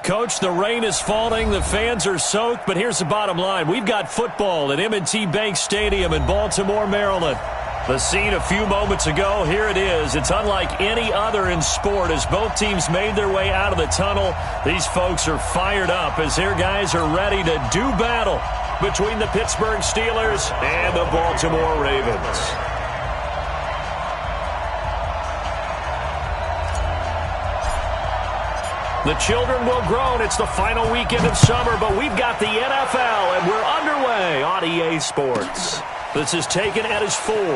Coach, the rain is falling, the fans are soaked, but here's the bottom line. We've got football at M&T Bank Stadium in Baltimore, Maryland. The scene a few moments ago, here it is. It's unlike any other in sport as both teams made their way out of the tunnel. These folks are fired up as their guys are ready to do battle between the Pittsburgh Steelers and the Baltimore Ravens. The children will groan. It's the final weekend of summer, but we've got the NFL, and we're underway on EA Sports. This is taken at his 4. And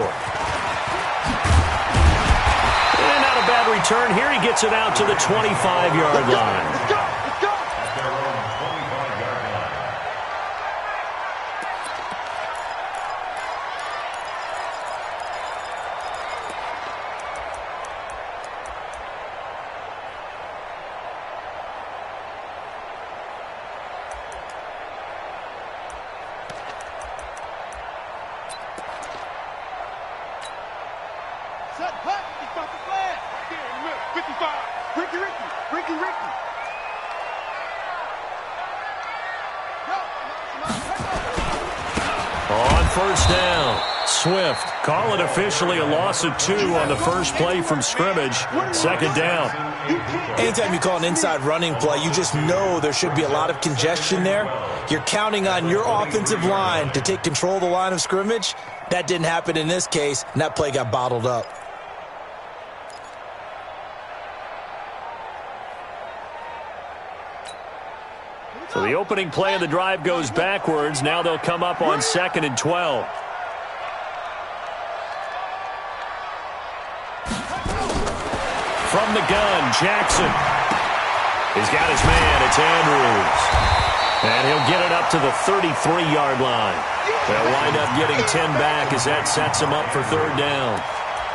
not a bad return here. He gets it out to the 25-yard line. Let's go! On first down, Swift. Call it officially a loss of 2 on the first play from scrimmage. Second down. Anytime you call an inside running play, you just know there should be a lot of congestion there. You're counting on your offensive line to take control of the line of scrimmage. That didn't happen in this case, and that play got bottled up. So the opening play of the drive goes backwards. Now they'll come up on 2nd and 12. From the gun, Jackson. He's got his man. It's Andrews. And he'll get it up to the 33-yard line. They'll wind up getting 10 back as that sets him up for third down.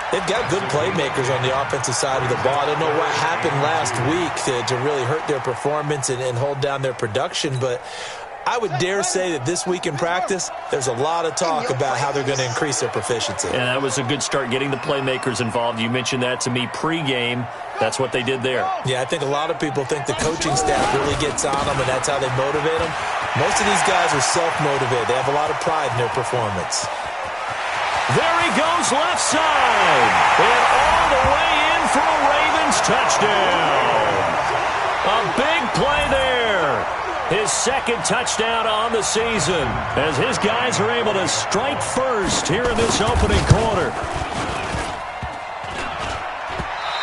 They've got good playmakers on the offensive side of the ball. I don't know what happened last week to really hurt their performance and hold down their production, but I would dare say that this week in practice, there's a lot of talk about how they're going to increase their proficiency. And that was a good start, getting the playmakers involved. You mentioned that to me pregame. That's what they did there. Yeah, I think a lot of people think the coaching staff really gets on them, and that's how they motivate them. Most of these guys are self-motivated. They have a lot of pride in their performance. There he goes, left side. And all the way in for a Ravens touchdown. A big play there. His second touchdown on the season as his guys are able to strike first here in this opening quarter.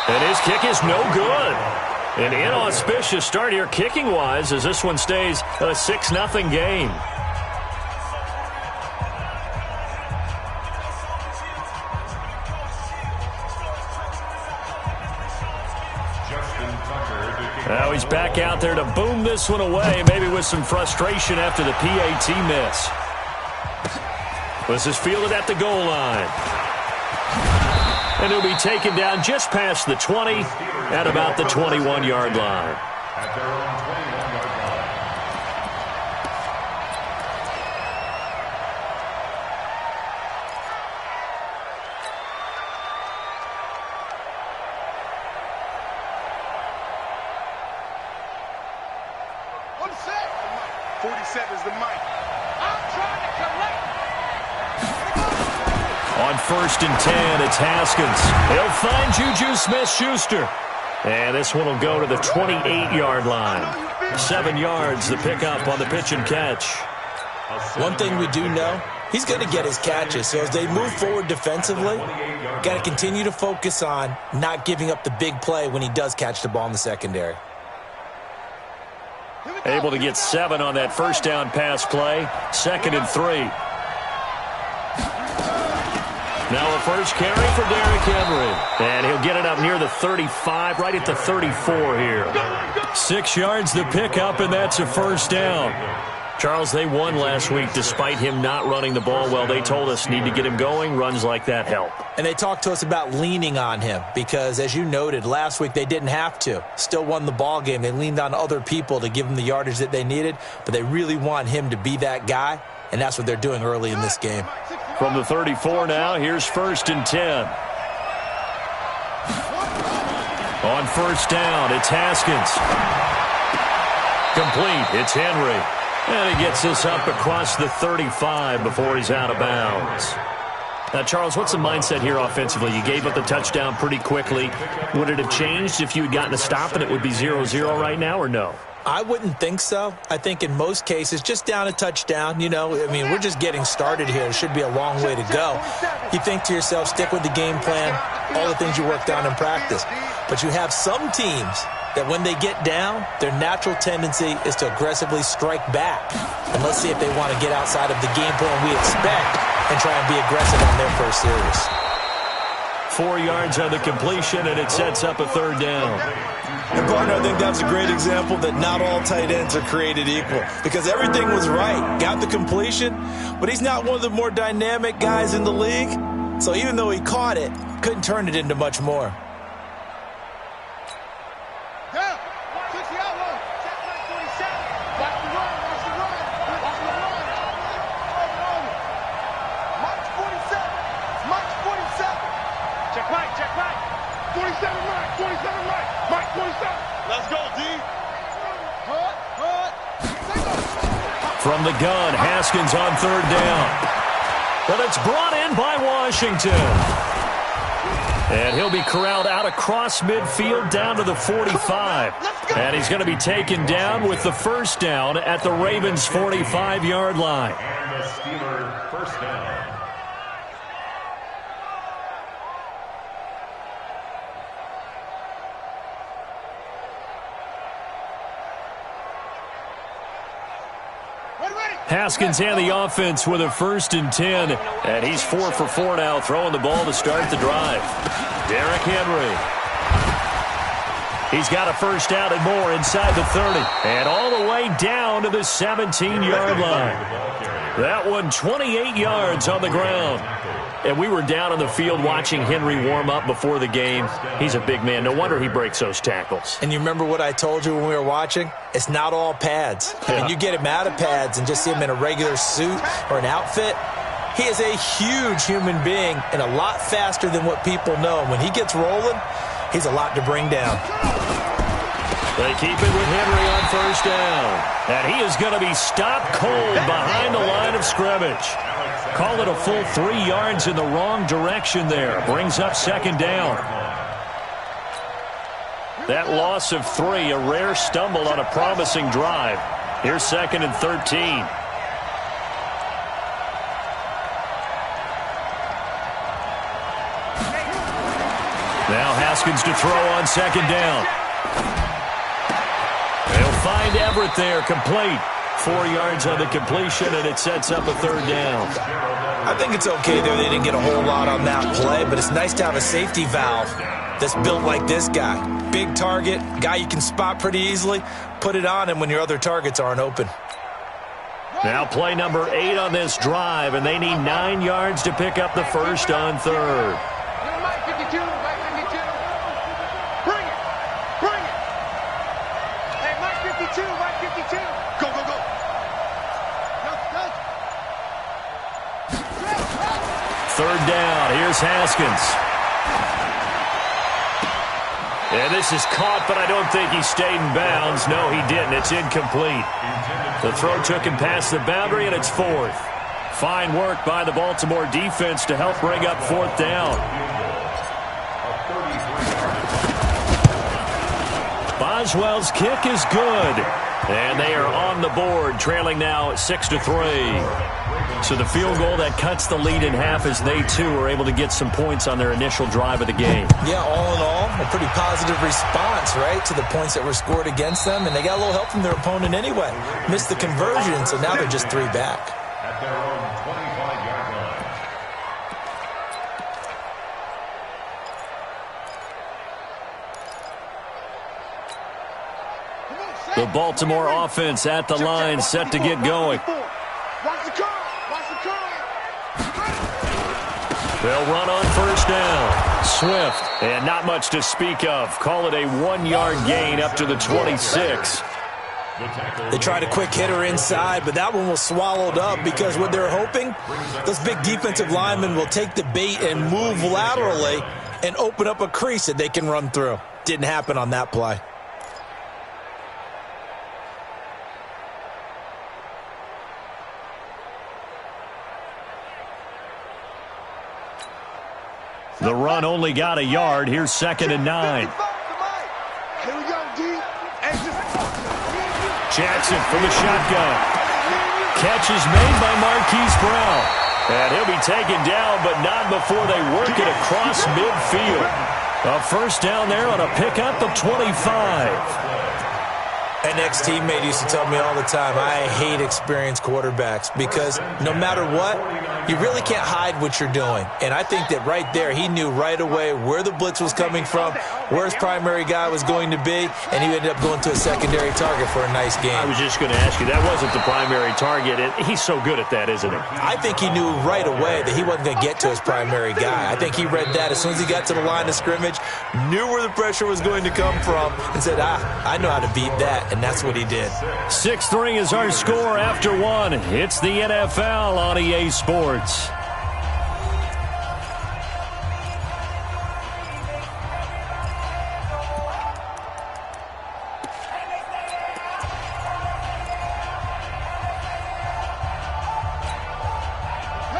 And his kick is no good. An inauspicious start here kicking-wise as this one stays a 6-0 game. Now he's back out there to boom this one away, maybe with some frustration after the PAT miss. This is fielded at the goal line. And he'll be taken down just past the 20 at about the 21-yard line. On 1st and 10, it's Haskins. He'll find Juju Smith-Schuster. And this one will go to the 28-yard line. 7 yards, the pickup on the pitch and catch. One thing we do know, he's going to get his catches. So as they move forward defensively, got to continue to focus on not giving up the big play when he does catch the ball in the secondary. Able to get 7 on that first down pass play. 2nd and 3. Now a first carry for Derrick Henry. And he'll get it up near the 35, right at the 34 here. 6 yards the pickup, and that's a first down. Charles, they won last week despite him not running the ball well. They told us need to get him going. Runs like that help. And they talked to us about leaning on him because, as you noted, last week they didn't have to. Still won the ball game. They leaned on other people to give them the yardage that they needed, but they really want him to be that guy, and that's what they're doing early in this game. From the 34 now, here's 1st and 10. On first down, it's Haskins. Complete. It's Henry. And he gets this up across the 35 before he's out of bounds. Now, Charles, what's the mindset here offensively? You gave up the touchdown pretty quickly. Would it have changed if you had gotten a stop and it would be 0-0 right now, or no? I wouldn't think so. I think in most cases, just down a touchdown, you know, I mean, we're just getting started here. It should be a long way to go. You think to yourself, stick with the game plan, all the things you worked on in practice. But you have some teams that when they get down, their natural tendency is to aggressively strike back. And let's see if they want to get outside of the game plan we expect and try and be aggressive on their first series. 4 yards on the completion, and it sets up a third down. And, partner, I think that's a great example that not all tight ends are created equal, because everything was right. Got the completion, but he's not one of the more dynamic guys in the league. So even though he caught it, couldn't turn it into much more. From the gun, Haskins on third down. But it's brought in by Washington. And he'll be corralled out across midfield down to the 45. And he's going to be taken down with the first down at the Ravens' 45-yard line. And the Steelers' first down. Haskins and the offense with a 1st and 10. And he's 4 for 4 now, throwing the ball to start the drive. Derrick Henry. He's got a first down and more inside the 30. And all the way down to the 17-yard line. That one 28 yards on the ground. And we were down on the field watching Henry warm up before the game. He's a big man. No wonder he breaks those tackles. And you remember what I told you when we were watching? It's not all pads. I mean, you get him out of pads and just see him in a regular suit or an outfit. He is a huge human being and a lot faster than what people know. When he gets rolling, he's a lot to bring down. They keep it with Henry on first down. And he is going to be stopped cold behind the line of scrimmage. Call it a full 3 yards in the wrong direction there. Brings up second down. That loss of 3, a rare stumble on a promising drive. Here's 2nd and 13. Now Haskins to throw on second down. They'll find Everett there, complete. 4 yards on the completion, and it sets up a third down. I think it's okay there. They didn't get a whole lot on that play, but it's nice to have a safety valve that's built like this guy. Big target, guy you can spot pretty easily. Put it on him when your other targets aren't open. Now play number 8 on this drive, and they need 9 yards to pick up the first on third. Third down, here's Haskins. And this is caught, but I don't think he stayed in bounds. No, he didn't. It's incomplete. The throw took him past the boundary, and it's 4th. Fine work by the Baltimore defense to help bring up 4th down. Boswell's kick is good. And they are on the board, trailing now 6-3. So the field goal that cuts the lead in half as they, too, are able to get some points on their initial drive of the game. Yeah, all in all, a pretty positive response, right, to the points that were scored against them. And they got a little help from their opponent anyway. Missed the conversion, so now they're just 3 back. At their own 25-yard line. The Baltimore offense at the line, set to get going. They'll run on first down. Swift, and not much to speak of. Call it a 1-yard gain up to the 26. They tried a quick hitter inside, but that one was swallowed up because what they're hoping, those big defensive linemen will take the bait and move laterally and open up a crease that they can run through. Didn't happen on that play. run only got a yard. Here's 2nd and 9. Jackson from the shotgun. Catch is made by Marquise Brown. And he'll be taken down, but not before they work it across midfield. A first down there on a pickup of 25. An ex-teammate used to tell me all the time, I hate experienced quarterbacks because no matter what, you really can't hide what you're doing. And I think that right there, he knew right away where the blitz was coming from, where his primary guy was going to be, and he ended up going to a secondary target for a nice game. I was just going to ask you, that wasn't the primary target. He's so good at that, isn't he? I think he knew right away that he wasn't going to get to his primary guy. I think he read that as soon as he got to the line of scrimmage, knew where the pressure was going to come from, and said, I know how to beat that. And that's what he did. 6-3 is our score after 1. It's the NFL on EA Sports.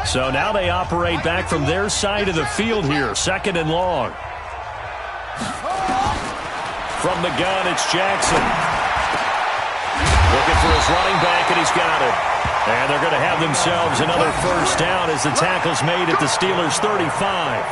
So now they operate back from their side of the field here. 2nd and long. From the gun, it's Jackson. Looking for his running back, and he's got it. And they're going to have themselves another first down as the tackle's made at the Steelers' 35.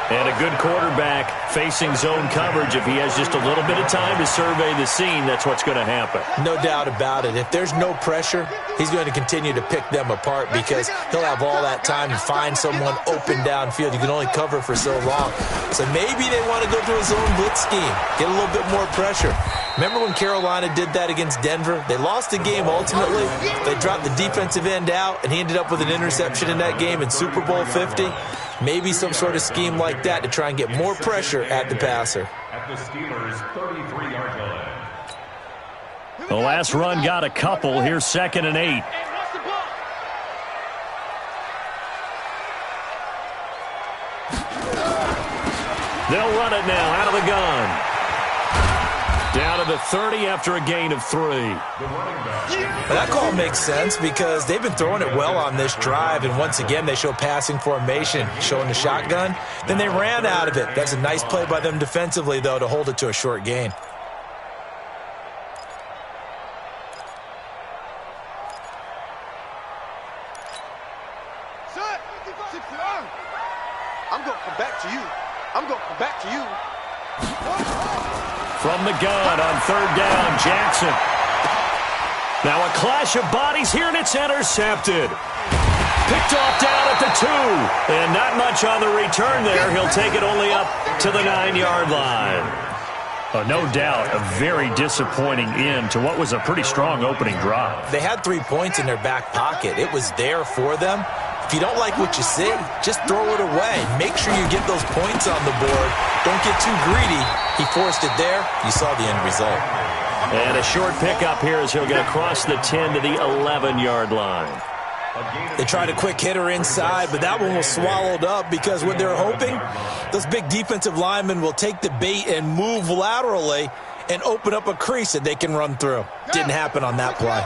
And a good quarterback facing zone coverage. If he has just a little bit of time to survey the scene, that's what's going to happen. No doubt about it. If there's no pressure, he's going to continue to pick them apart because he'll have all that time to find someone open downfield. You can only cover for so long. So maybe they want to go to a zone blitz scheme, get a little bit more pressure. Remember when Carolina did that against Denver? They lost the game ultimately. They dropped the defensive end out, and he ended up with an interception in that game in Super Bowl 50. Maybe some sort of scheme like that to try and get more pressure at the passer. At the Steelers' 33-yard line. The last run got a couple. Here's 2nd and 8. They'll run it now out of the gun. Down to the 30 after a gain of 3. That call makes sense because they've been throwing it well on this drive, and once again they show passing formation, showing the shotgun. Then they ran out of it. That's a nice play by them defensively, though, to hold it to a short gain. I'm going to come back to you. I'm going to come back to you. From the gun on 3rd down, Jackson. Now a clash of bodies here, and it's intercepted. Picked off down at the 2. And not much on the return there. He'll take it only up to the 9-yard line. Oh, no doubt a very disappointing end to what was a pretty strong opening drive. They had 3 points in their back pocket. It was there for them. If you don't like what you see, just throw it away. Make sure you get those points on the board. Don't get too greedy. He forced it there. You saw the end result. And a short pickup here as he'll get across the 10 to the 11-yard line. They tried a quick hitter inside, but that one was swallowed up because what they're hoping, those big defensive linemen will take the bait and move laterally and open up a crease that they can run through. Didn't happen on that play.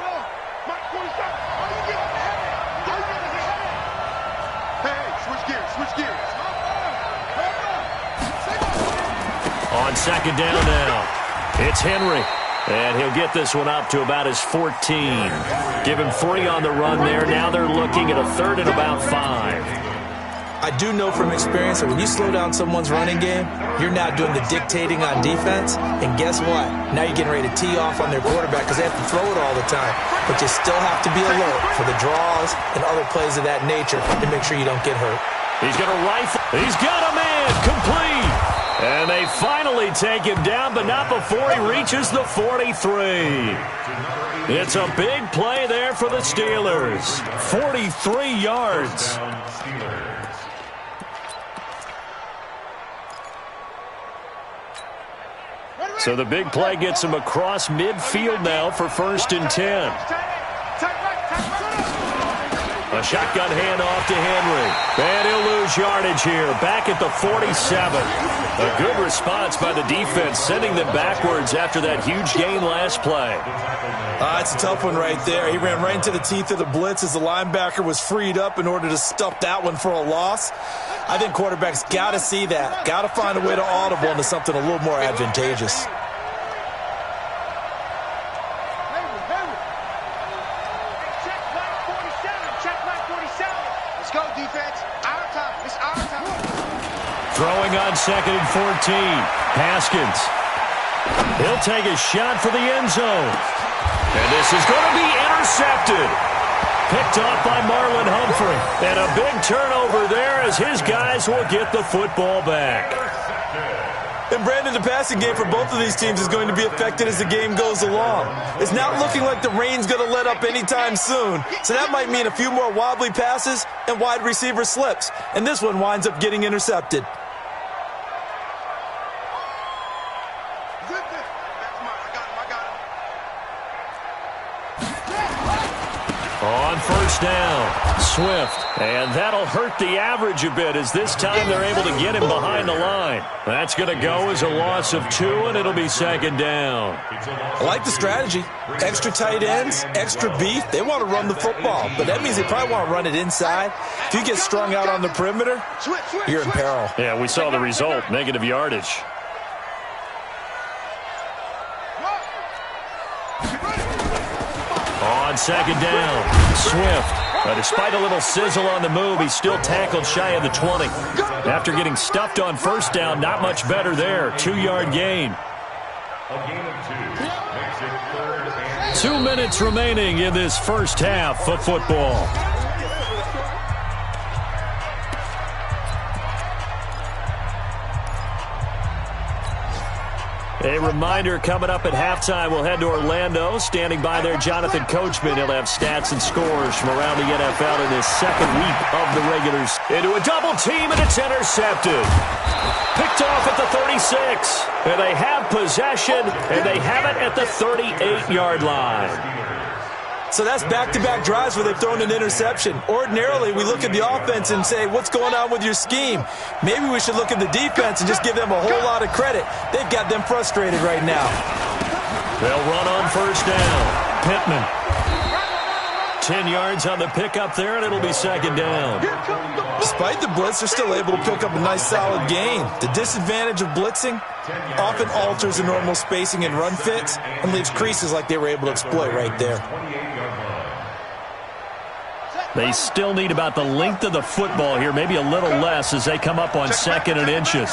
On 2nd down now, it's Henry. And he'll get this one up to about his 14. Give him 3 on the run there. Now they're looking at a 3rd and about 5. I do know from experience that when you slow down someone's running game, you're now doing the dictating on defense. And guess what? Now you're getting ready to tee off on their quarterback because they have to throw it all the time. But you still have to be alert for the draws and other plays of that nature to make sure you don't get hurt. He's going to rifle. He's got a man. Complete. And they finally take him down, but not before he reaches the 43. It's a big play there for the Steelers. 43 yards. So the big play gets him across midfield now for 1st and 10. A shotgun handoff to Henry. And he'll lose yardage here. Back at the 47. A good response by the defense, sending them backwards after that huge gain last play. It's a tough one right there. He ran right into the teeth of the blitz as the linebacker was freed up in order to stuff that one for a loss. I think quarterbacks got to see that. Got to find a way to audible into something a little more advantageous. Let's go, defense. Our time. It's our time. Throwing on 2nd and 14. Haskins. He'll take a shot for the end zone. And this is going to be intercepted. Picked off by Marlon Humphrey. And a big turnover there as his guys will get the football back. And Brandon, the passing game for both of these teams is going to be affected as the game goes along. It's not looking like the rain's going to let up anytime soon, so that might mean a few more wobbly passes and wide receiver slips. And this one winds up getting intercepted. On first down, Swift. And that'll hurt the average a bit as this time they're able to get him behind the line. That's going to go as a loss of 2, and it'll be 2nd down. I like the strategy. Extra tight ends, extra beef. They want to run the football, but that means they probably want to run it inside. If you get strung out on the perimeter, you're in peril. Yeah, we saw the result, negative yardage. On 2nd down, Swift. Despite a little sizzle on the move, he's still tackled shy of the 20. After getting stuffed on first down, not much better there. 2-yard gain. A gain of 2 makes it 3rd and 2 minutes remaining in this first half of football. A reminder, coming up at halftime, we'll head to Orlando. Standing by there, Jonathan Coachman. He'll have stats and scores from around the NFL in his second week of the regulars. Into a double team, and it's intercepted. Picked off at the 36. And they have possession, and they have it at the 38-yard line. So that's back-to-back drives where they've thrown an interception. Ordinarily, we look at the offense and say, what's going on with your scheme? Maybe we should look at the defense and just give them a whole lot of credit. They've got them frustrated right now. They'll run on first down. Pittman. 10 yards on the pickup there, and it'll be 2nd down. Despite the blitz, they're still able to pick up a nice solid gain. The disadvantage of blitzing often alters the normal spacing and run fits and leaves creases like they were able to exploit right there. They still need about the length of the football here, maybe a little less as they come up on 2nd and inches.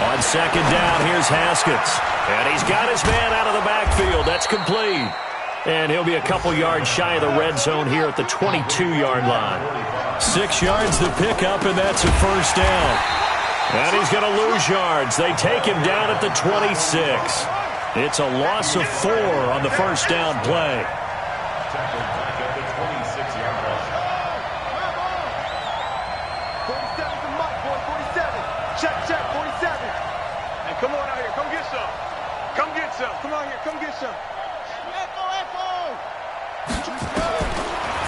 On 2nd down, here's Haskins. And he's got his man out of the backfield. That's complete. And he'll be a couple yards shy of the red zone here at the 22-yard line. 6 yards the pickup, and that's a first down. And he's going to lose yards. They take him down at the 26. It's a loss of 4 on the first down play. Tackled back at the 26-yard line. 47's the mic, boy. 47. Check, 47. And come on out here. Come get some. Come get some. Come on here. Come get some.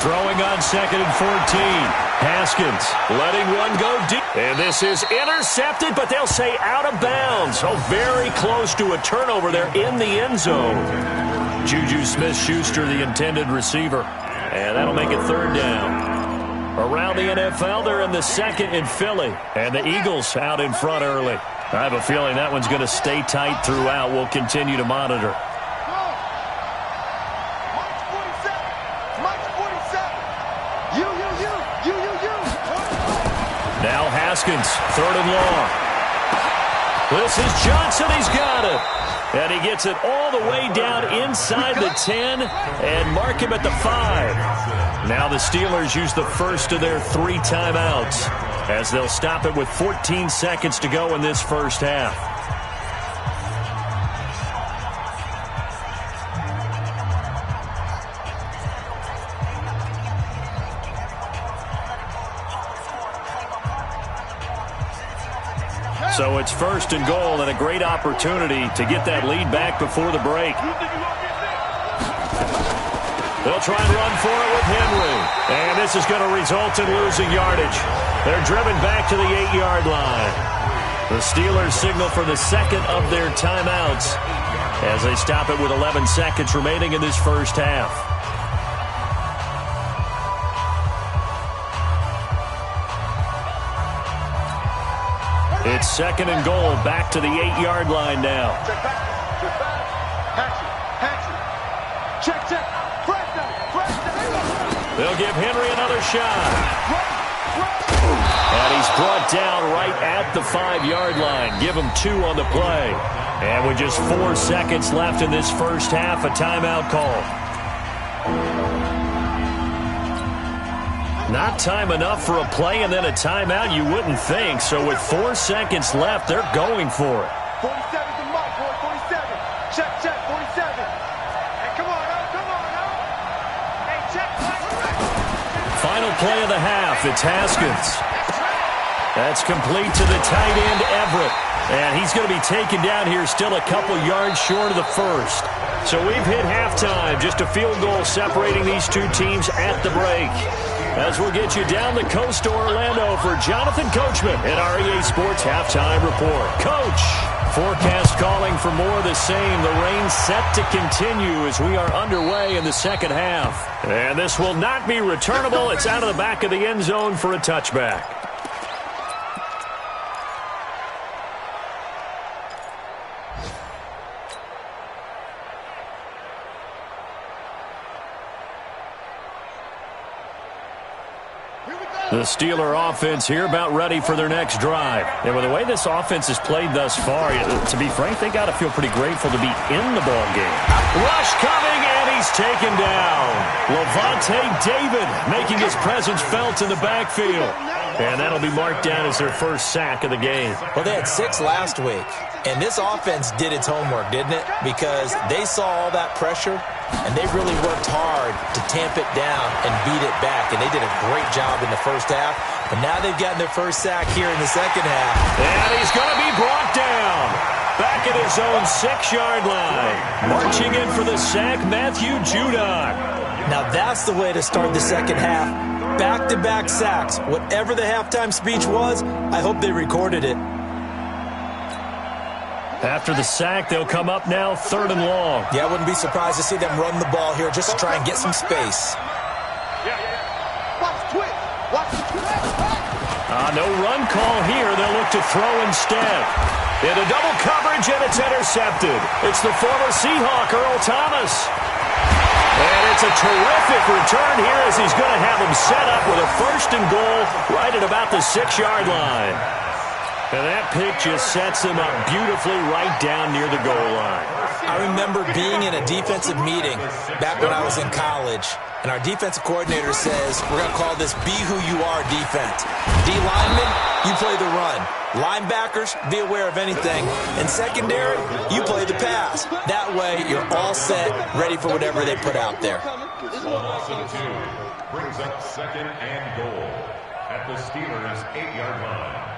Throwing on 2nd and 14. Haskins letting one go deep. And this is intercepted, but they'll say out of bounds. Oh, very close to a turnover there in the end zone. Juju Smith-Schuster, the intended receiver. And that'll make it 3rd down. Around the NFL, they're in the 2nd in Philly. And the Eagles out in front early. I have a feeling that one's going to stay tight throughout. We'll continue to monitor. Now Haskins, 3rd and long. This is Johnson. He's got it. And he gets it all the way down inside the 10 and mark him at the 5. Now the Steelers use the first of their 3 timeouts as they'll stop it with 14 seconds to go in this first half. So it's 1st and goal and a great opportunity to get that lead back before the break. They'll try and run for it with Henry. And this is going to result in losing yardage. They're driven back to the 8-yard line. The Steelers signal for the 2nd of their timeouts. as they stop it with 11 seconds remaining in this first half. It's 2nd and goal, back to the 8-yard line now. Check back. Check. Press down. They'll give Henry another shot. And he's brought down right at the 5-yard line. Give him 2 on the play. And with just 4 seconds left in this first half, a timeout call. Not time enough for a play and then a timeout, you wouldn't think. So with 4 seconds left, they're going for it. 47's the mark, boy. 47. Check. 47. Hey, come on now. Hey, check. Final play of the half. It's Haskins. That's complete to the tight end, Everett. And he's going to be taken down here still a couple yards short of the first. So we've hit halftime. Just a field goal separating these two teams at the break. As we'll get you down the coast to Orlando for Jonathan Coachman at our EA Sports Halftime Report. Coach, forecast calling for more of the same. The rain set to continue as we are underway in the second half. And this will not be returnable. It's out of the back of the end zone for a touchback. The Steeler offense here about ready for their next drive. And with the way this offense has played thus far, to be frank, they got to feel pretty grateful to be in the ball game. Rush coming, and he's taken down. Levante David making his presence felt in the backfield. And that'll be marked down as their first sack of the game. Well, they had 6 last week. And this offense did its homework, didn't it? Because they saw all that pressure, and they really worked hard to tamp it down and beat it back. And they did a great job in the first half. But now they've gotten their first sack here in the second half. And he's going to be brought down. Back at his own 6-yard line. Marching in for the sack, Matthew Judon. Now that's the way to start the second half. Back-to-back sacks. Whatever the halftime speech was, I hope they recorded it. After the sack, they'll come up now 3rd and long. Yeah, I wouldn't be surprised to see them run the ball here just to try and get some space. Watch the twist. No run call here. They'll look to throw instead. Into double coverage, and it's intercepted. It's the former Seahawk, Earl Thomas. And it's a terrific return here as he's going to have him set up with a 1st and goal right at about the 6-yard line. And that pick just sets him up beautifully right down near the goal line. I remember being in a defensive meeting back when I was in college, and our defensive coordinator says, we're going to call this be who you are defense. D linemen, you play the run. Linebackers, be aware of anything. And secondary, you play the pass. That way, you're all set, ready for whatever they put out there. Loss of 2 brings up 2nd and goal at the Steelers' 8-yard line.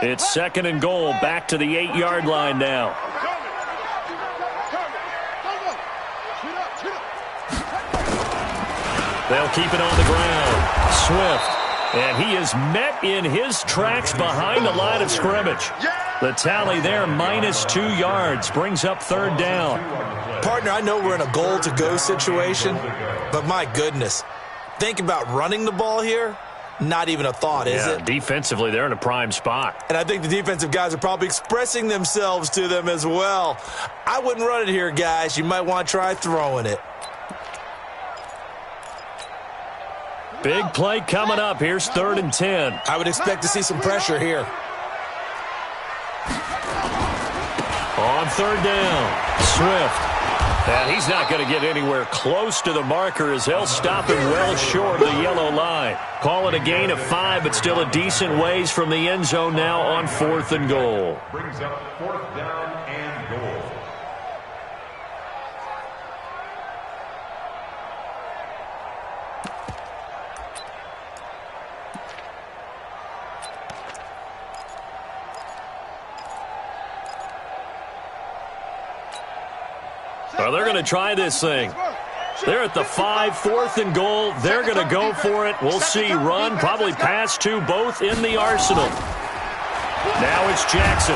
It's 2nd and goal, back to the 8-yard line now. They'll keep it on the ground. Swift. And he is met in his tracks behind the line of scrimmage. The tally there, -2 yards, brings up 3rd down. Partner, I know we're in a goal-to-go situation, but my goodness, think about running the ball here. Not even a thought, is it? Defensively, they're in a prime spot. And I think the defensive guys are probably expressing themselves to them as well. I wouldn't run it here, guys. You might want to try throwing it. Big play coming up. Here's 3rd and 10. I would expect to see some pressure here. On 3rd down, Swift. And he's not going to get anywhere close to the marker as they'll stop him well short of the yellow line. Call it a gain of 5, but still a decent ways from the end zone now on 4th and goal. Brings up 4th down and goal. Well, they're going to try this thing. They're at the 5, 4th and goal. They're going to go for it. We'll see. Run, probably pass to both in the arsenal. Now it's Jackson.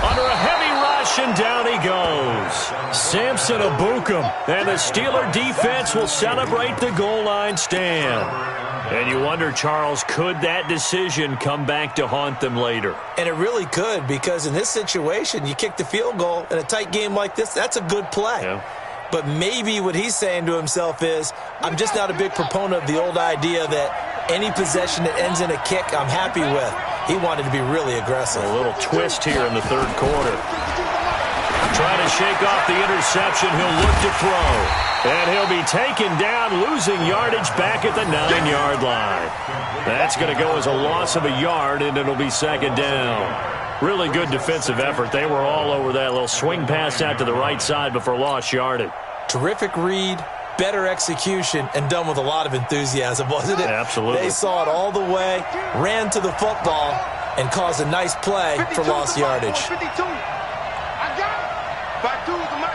Under a heavy rush, and down he goes. Samson Abukum. And the Steeler defense will celebrate the goal line stand. And you wonder, Charles, could that decision come back to haunt them later? And it really could, because in this situation, you kick the field goal in a tight game like this, that's a good play. Yeah. But maybe what he's saying to himself is, I'm just not a big proponent of the old idea that any possession that ends in a kick I'm happy with. He wanted to be really aggressive. A little twist here in the third quarter. Trying to shake off the interception. He'll look to throw. And he'll be taken down, losing yardage back at the 9-yard line. That's going to go as a loss of a yard, and it'll be second down. Really good defensive effort. They were all over that little swing pass out to the right side before lost yardage. Terrific read, better execution, and done with a lot of enthusiasm, wasn't it? Absolutely. They saw it all the way, ran to the football, and caused a nice play for lost yardage. 52. I got it. Back to the mic.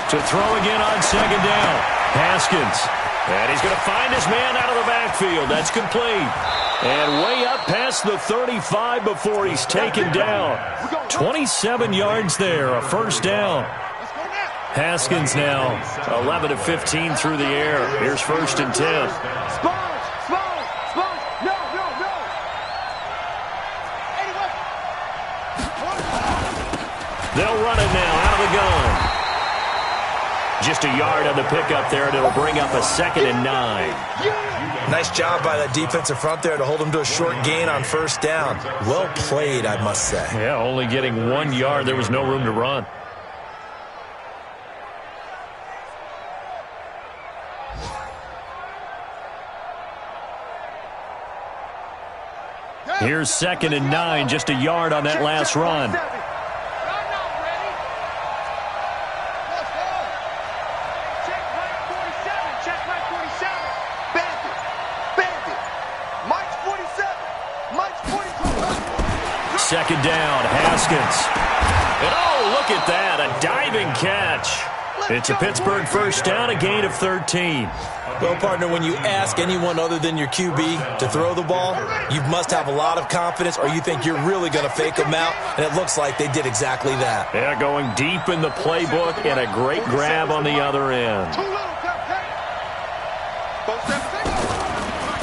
To throw again on second down. Haskins. And he's going to find his man out of the backfield. That's complete. And way up past the 35 before he's taken down. 27 yards there, a first down. Haskins now 11 of 15 through the air. Here's 1st and 10. Sponge. No. They'll run it now out of the gun. Just a yard on the pickup there, and it'll bring up a 2nd and 9. Nice job by that defensive front there to hold him to a short gain on first down. Well played, I must say. Yeah, only getting 1 yard. There was no room to run. Here's 2nd and 9, just a yard on that last run. Second down, Haskins. And oh, look at that, a diving catch. It's a Pittsburgh first down, a gain of 13. Well, partner, when you ask anyone other than your QB to throw the ball, you must have a lot of confidence, or you think you're really going to fake them out, and it looks like they did exactly that. Yeah, going deep in the playbook, and a great grab on the other end.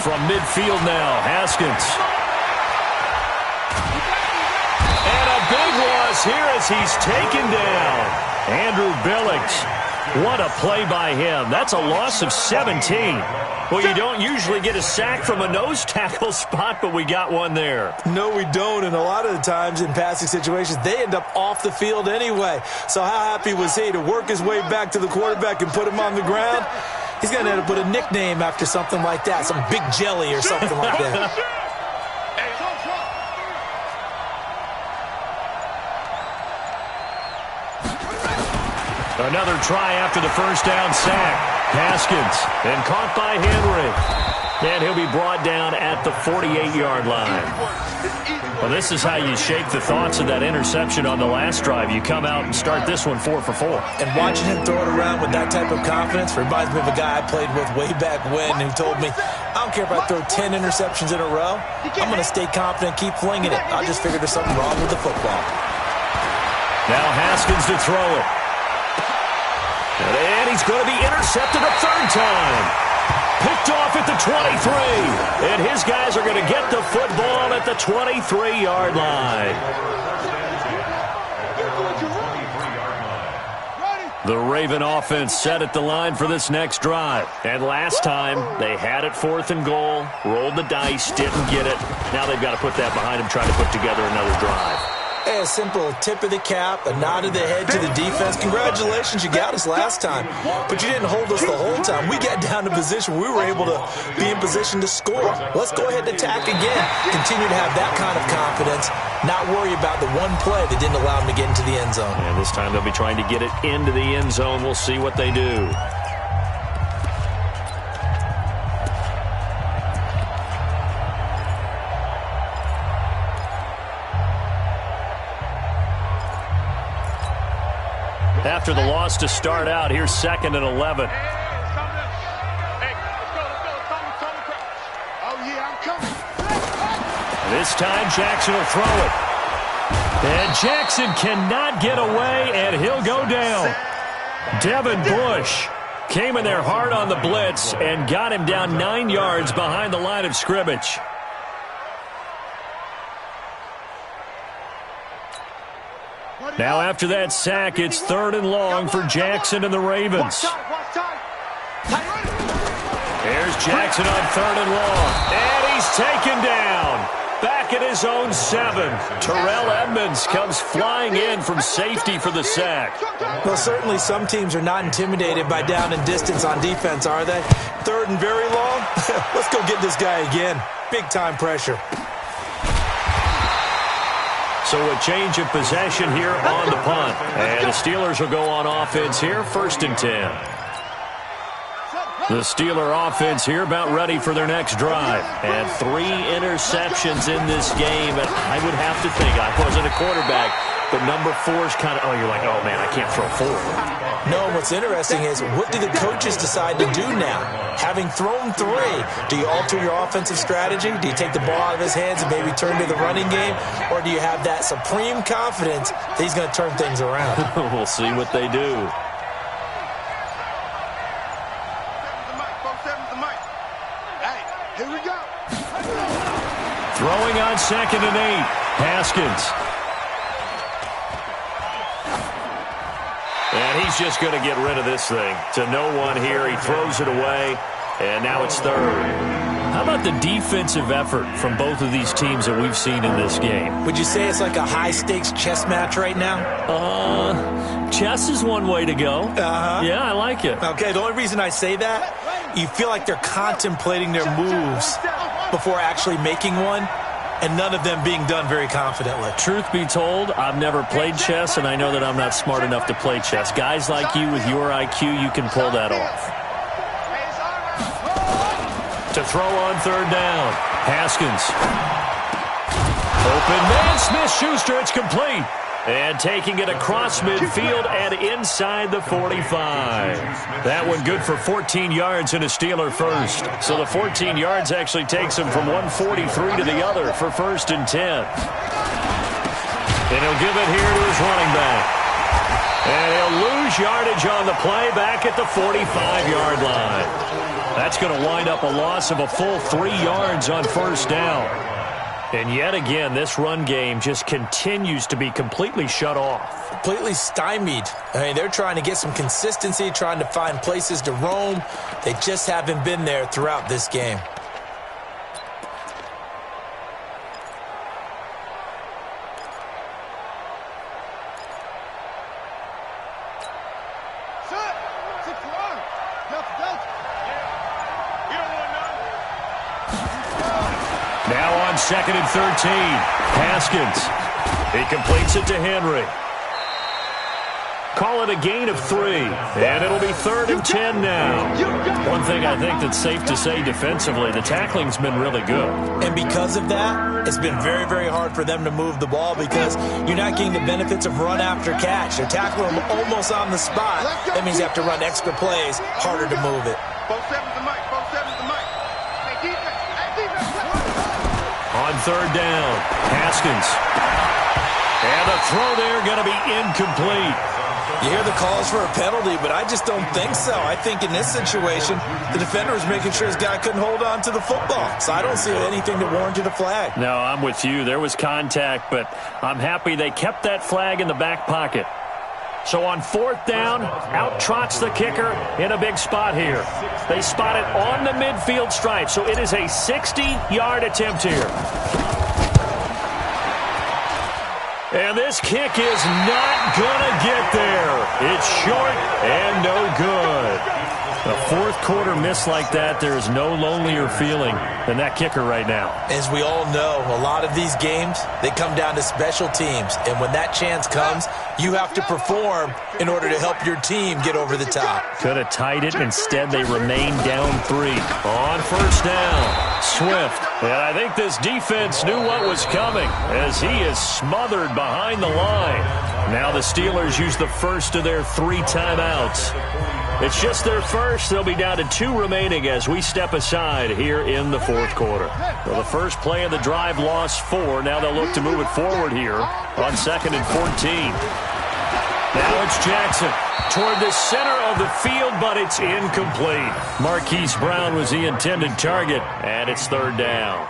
From midfield now, Haskins. And a big loss here as he's taken down. Andrew Billings. What a play by him. That's a loss of 17. Well, you don't usually get a sack from a nose tackle spot, but we got one there. No, we don't, and a lot of the times in passing situations, they end up off the field anyway. So how happy was he to work his way back to the quarterback and put him on the ground? He's going to end up with a nickname after something like that, some Big Jelly or something like that. Another try after the first down sack. Haskins, and caught by Henry. And he'll be brought down at the 48-yard line. Well, this is how you shake the thoughts of that interception on the last drive. You come out and start this one 4 for 4. And watching him throw it around with that type of confidence reminds me of a guy I played with way back when who told me, I don't care if I throw 10 interceptions in a row. I'm going to stay confident, keep flinging it. I just figured there's something wrong with the football. Now Haskins to throw it. And he's going to be intercepted a third time. Picked off at the 23. And his guys are going to get the football at the 23-yard line. The Raven offense set at the line for this next drive. And last time, they had it 4th and goal, rolled the dice, didn't get it. Now they've got to put that behind them, try to put together another drive. Hey, a simple tip of the cap, a nod of the head to the defense. Congratulations, you got us last time. But you didn't hold us the whole time. We got down to position. We were able to be in position to score. Let's go ahead and attack again. Continue to have that kind of confidence. Not worry about the one play that didn't allow them to get into the end zone. And this time they'll be trying to get it into the end zone. We'll see what they do. after the loss to start out. Here's 2nd and 11. This time Jackson will throw it. And Jackson cannot get away, and he'll go down. Devin Bush came in there hard on the blitz and got him down 9 yards behind the line of scrimmage. Now after that sack, it's 3rd and long for Jackson and the Ravens. Here's Jackson on 3rd and long. And he's taken down. Back at his own 7. Terrell Edmonds comes flying in from safety for the sack. Well, certainly some teams are not intimidated by down and distance on defense, are they? 3rd and very long? Let's go get this guy again. Big-time pressure. So a change of possession here on the punt. And the Steelers will go on offense here, 1st and 10. The Steeler offense here about ready for their next drive. And 3 interceptions in this game. And I would have to think, I wasn't a quarterback, but number 4 is kind of, you're like, oh, man, I can't throw 4. No, what's interesting is what do the coaches decide to do now? Having thrown 3, do you alter your offensive strategy? Do you take the ball out of his hands and maybe turn to the running game? Or do you have that supreme confidence that he's going to turn things around? We'll see what they do. Here we go. Throwing on 2nd and 8. Haskins. And he's just going to get rid of this thing. To no one here. He throws it away. And now it's 3rd. How about the defensive effort from both of these teams that we've seen in this game? Would you say it's like a high-stakes chess match right now? Chess is one way to go. Yeah, I like it. Okay, the only reason I say that, you feel like they're contemplating their moves before actually making one, and none of them being done very confidently. Truth be told, I've never played chess, and I know that I'm not smart enough to play chess. Guys like you with your IQ, you can pull that off. To throw on 3rd down. Haskins. Open man, Smith-Schuster, it's complete. And taking it across midfield and inside the 45. That one good for 14 yards and a Steeler first. So the 14 yards actually takes him from 143 to the other for 1st and 10. And he'll give it here to his running back. And he'll lose yardage on the play back at the 45-yard line. That's going to wind up a loss of a full 3 yards on 1st down. And yet again, this run game just continues to be completely shut off. Completely stymied. I mean, they're trying to get some consistency, trying to find places to roam. They just haven't been there throughout this game. Now on 2nd and 13. Haskins. He completes it to Henry. Call it a gain of 3. And it'll be 3rd and 10 now. One thing I think that's safe to say defensively, the tackling's been really good. And because of that, it's been very, very hard for them to move the ball because you're not getting the benefits of run after catch. They're tackling them almost on the spot. That means you have to run extra plays, harder to move it. On 3rd down, Haskins. And a throw there going to be incomplete. You hear the calls for a penalty, but I just don't think so. I think in this situation, the defender was making sure his guy couldn't hold on to the football. So I don't see anything that warranted a flag. No, I'm with you. There was contact, but I'm happy they kept that flag in the back pocket. So on 4th down, out trots the kicker in a big spot here. They spot it on the midfield stripe, so it is a 60-yard attempt here. And this kick is not going to get there. It's short and no good. A fourth quarter miss like that, there is no lonelier feeling than that kicker right now. As we all know, a lot of these games, they come down to special teams. And when that chance comes, you have to perform in order to help your team get over the top. Could have tied it. Instead, they remain down 3. On 1st down, Swift And I think this defense knew what was coming as he is smothered behind the line. Now the Steelers use the first of their 3 timeouts. It's just their first. They'll be down to 2 remaining as we step aside here in the fourth quarter. Well, the first play of the drive lost 4. Now they'll look to move it forward here on 2nd and 14. Now it's Jackson toward the center of the field, but it's incomplete. Marquise Brown was the intended target, and it's 3rd down.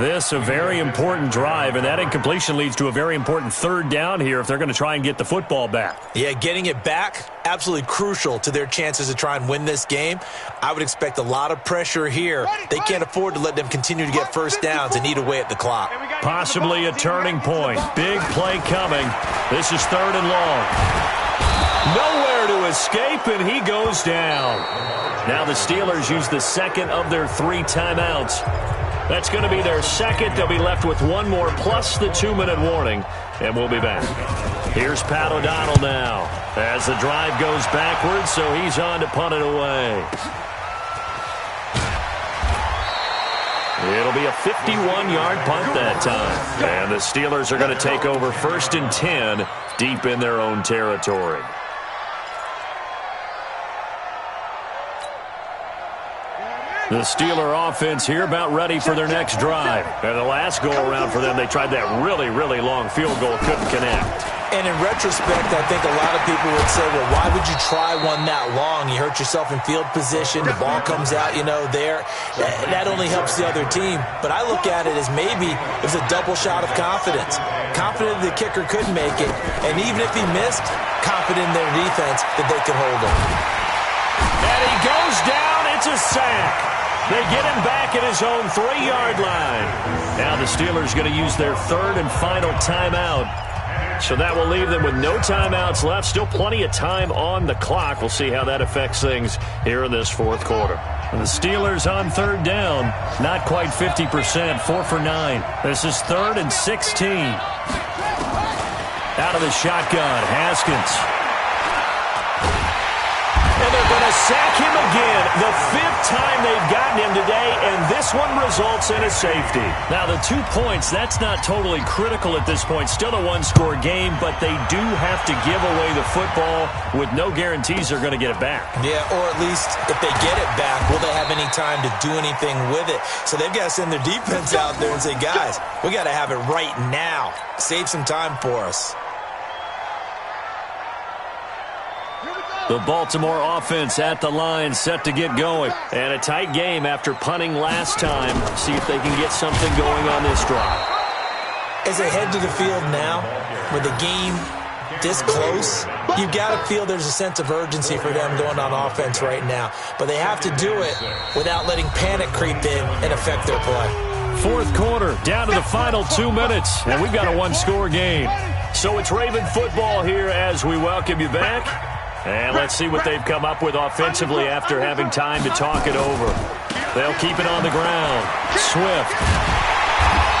This a very important drive, and that incompletion leads to a very important 3rd down here if they're going to try and get the football back. Yeah, getting it back, absolutely crucial to their chances to try and win this game. I would expect a lot of pressure here. They can't afford to let them continue to get first downs and eat away at the clock. Possibly a turning point. Big play coming. This is 3rd and long. Nowhere to escape, and he goes down. Now the Steelers use the second of their 3 timeouts. That's going to be their second. They'll be left with 1 more plus the 2-minute warning, and we'll be back. Here's Pat O'Donnell now as the drive goes backwards, so he's on to punt it away. It'll be a 51-yard punt that time, and the Steelers are going to take over 1st and 10 deep in their own territory. The Steeler offense here about ready for their next drive. And the last go-around for them, they tried that really, really long field goal, couldn't connect. And in retrospect, I think a lot of people would say, well, why would you try one that long? You hurt yourself in field position. The ball comes out, there. That only helps the other team. But I look at it as maybe it was a double shot of confidence. Confident the kicker could make it. And even if he missed, confident in their defense that they could hold him. And he goes down. It's a sack. They get him back at his own 3-yard line. Now the Steelers going to use their 3rd and final timeout. So that will leave them with no timeouts left. Still plenty of time on the clock. We'll see how that affects things here in this fourth quarter. And the Steelers on 3rd down. Not quite 50%. 4 for 9. This is 3rd and 16. Out of the shotgun, Haskins. And they're going to sack him again. The 5th time they've gotten him today, and this one results in a safety. Now, the 2 points, that's not totally critical at this point. Still a 1-score game, but they do have to give away the football with no guarantees they're going to get it back. Yeah, or at least if they get it back, will they have any time to do anything with it? So they've got to send their defense out there and say, guys, we got to have it right now. Save some time for us. The Baltimore offense at the line, set to get going. And a tight game after punting last time. See if they can get something going on this drive. As they head to the field now, with the game this close, you've got to feel there's a sense of urgency for them going on offense right now. But they have to do it without letting panic creep in and affect their play. Fourth quarter, down to the final 2 minutes, and we've got a 1-score game. So it's Raven football here as we welcome you back. And let's see what they've come up with offensively after having time to talk it over. They'll keep it on the ground. Swift.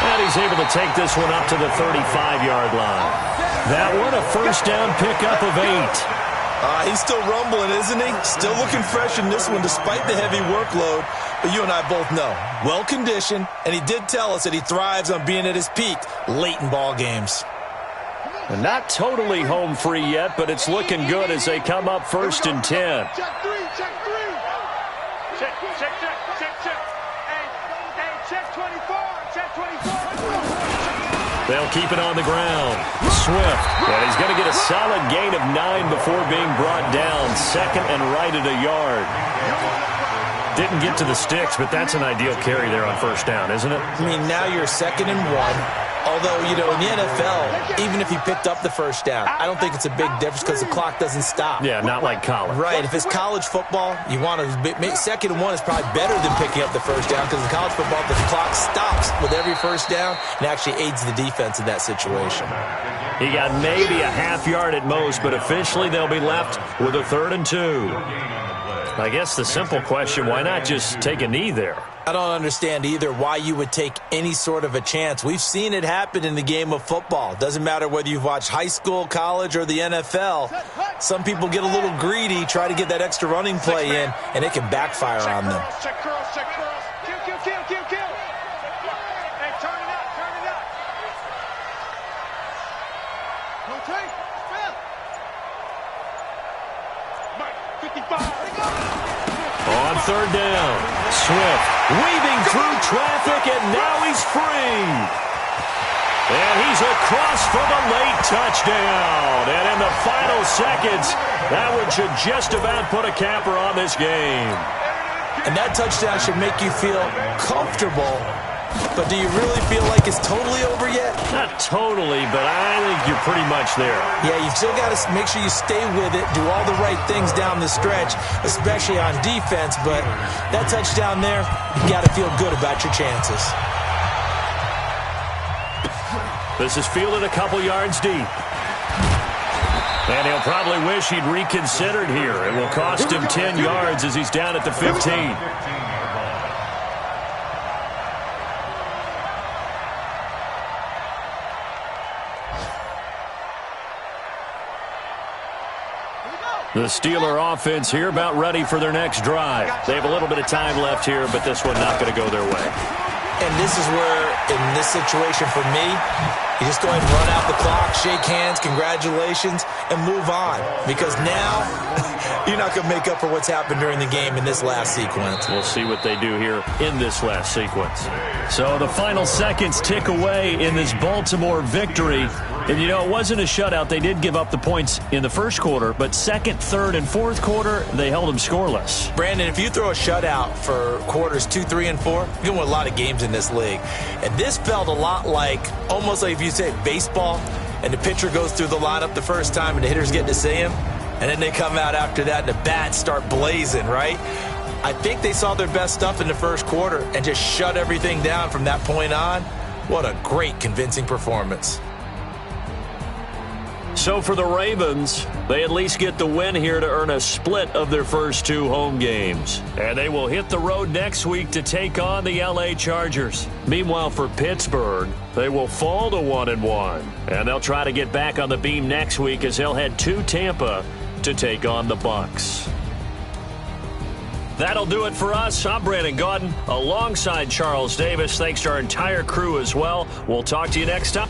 And he's able to take this one up to the 35-yard line. That one a first down pickup of 8. He's still rumbling, isn't he? Still looking fresh in this one despite the heavy workload. But you and I both know, well-conditioned, and he did tell us that he thrives on being at his peak late in ball games. And not totally home free yet, but it's looking good as they come up 1st and 10. Check 3, check 3. Check. Hey, check 24, check 24. They'll keep it on the ground. Swift. And he's going to get a solid gain of 9 before being brought down. 2nd and right at a yard. Didn't get to the sticks, but that's an ideal carry there on first down, isn't it? I mean, now you're 2nd and 1. Although, in the NFL, even if he picked up the first down, I don't think it's a big difference because the clock doesn't stop. Yeah, not like college. Right. If it's college football, you want to 2nd and 1 is probably better than picking up the first down because in college football, the clock stops with every first down and actually aids the defense in that situation. He got maybe a half yard at most, but officially they'll be left with a 3rd and 2. I guess the simple question, why not just take a knee there? I don't understand either why you would take any sort of a chance. We've seen it happen in the game of football. Doesn't matter whether you've watched high school, college, or the NFL. Some people get a little greedy, try to get that extra running play in, and it can backfire on them. Check curls. Kill. third down. Swift weaving through traffic, and now he's free. And he's across for the late touchdown. And in the final seconds, that one should just about put a capper on this game. And that touchdown should make you feel comfortable. But do you really feel like it's totally over yet? Not totally, but I think you're pretty much there. Yeah, you've still got to make sure you stay with it, do all the right things down the stretch, especially on defense. But that touchdown there, you got to feel good about your chances. This is fielded a couple yards deep. And he'll probably wish he'd reconsidered here. It will cost him 10 yards as he's down at the 15. The Steeler offense here about ready for their next drive. They have a little bit of time left here, but this one not going to go their way. And this is where, in this situation for me, you just go ahead and run out the clock, shake hands, congratulations, and move on. Because now, you're not going to make up for what's happened during the game in this last sequence. We'll see what they do here in this last sequence. So the final seconds tick away in this Baltimore victory. And, you know, it wasn't a shutout. They did give up the points in the first quarter, but second, third, and fourth quarter, they held them scoreless. Brandon, if you throw a shutout for quarters 2, 3, and 4, you're going to win a lot of games in this league. And this felt a lot like, almost like if you say baseball, and the pitcher goes through the lineup the first time and the hitters get to see him, and then they come out after that and the bats start blazing, right? I think they saw their best stuff in the first quarter and just shut everything down from that point on. What a great, convincing performance. So for the Ravens, they at least get the win here to earn a split of their first 2 home games. And they will hit the road next week to take on the LA Chargers. Meanwhile, for Pittsburgh, they will fall to 1-1. And they'll try to get back on the beam next week as they'll head to Tampa to take on the Bucs. That'll do it for us. I'm Brandon Gaudin alongside Charles Davis. Thanks to our entire crew as well. We'll talk to you next time.